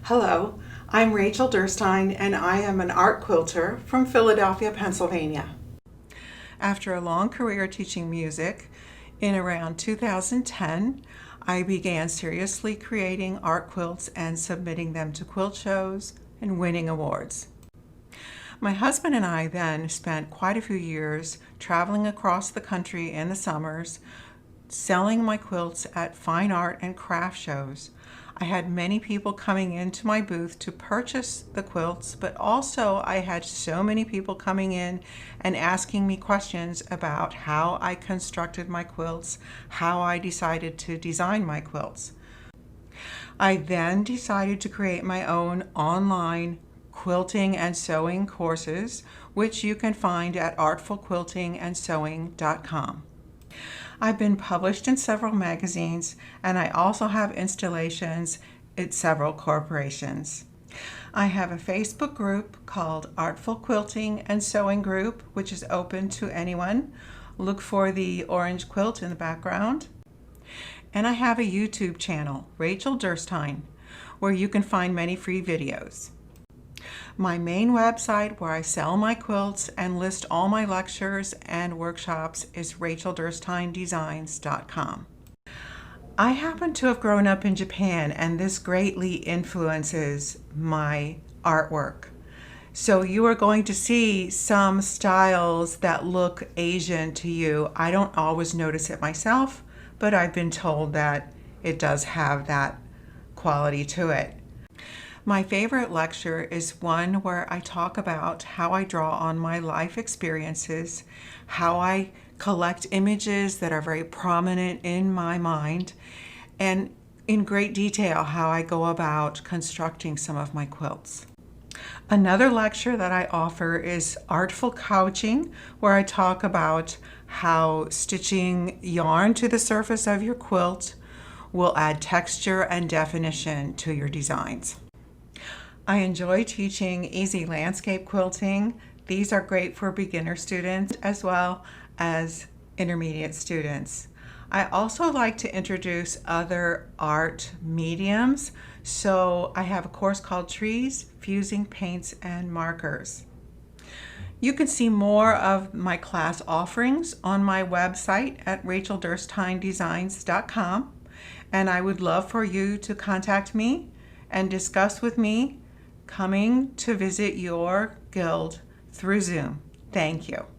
Hello, I'm Rachel Derstine and I am an art quilter from Philadelphia, Pennsylvania. After a long career teaching music, in around 2010, I began seriously creating art quilts and submitting them to quilt shows and winning awards. My husband and I then spent quite a few years traveling across the country in the summers, selling my quilts at fine art and craft shows. I had many people coming into my booth to purchase the quilts, but also I had so many people coming in and asking me questions about how I constructed my quilts, how I decided to design my quilts. I then decided to create my own online quilting and sewing courses, which you can find at artfulquiltingandsewing.com. I've been published in several magazines, and I also have installations at several corporations. I have a Facebook group called Artful Quilting and Sewing Group, which is open to anyone. Look for the orange quilt in the background. And I have a YouTube channel, Rachel Derstine, where you can find many free videos. My main website where I sell my quilts and list all my lectures and workshops is rachelderstinedesigns.com. I happen to have grown up in Japan, and this greatly influences my artwork. So you are going to see some styles that look Asian to you. I don't always notice it myself, but I've been told that it does have that quality to it. My favorite lecture is one where I talk about how I draw on my life experiences, how I collect images that are very prominent in my mind, and in great detail how I go about constructing some of my quilts. Another lecture that I offer is Artful Couching, where I talk about how stitching yarn to the surface of your quilt will add texture and definition to your designs. I enjoy teaching easy landscape quilting. These are great for beginner students as well as intermediate students. I also like to introduce other art mediums. So I have a course called Trees, Fusing Paints and Markers. You can see more of my class offerings on my website at rachelderstinedesigns.com. And I would love for you to contact me and discuss with me coming to visit your guild through Zoom. Thank you.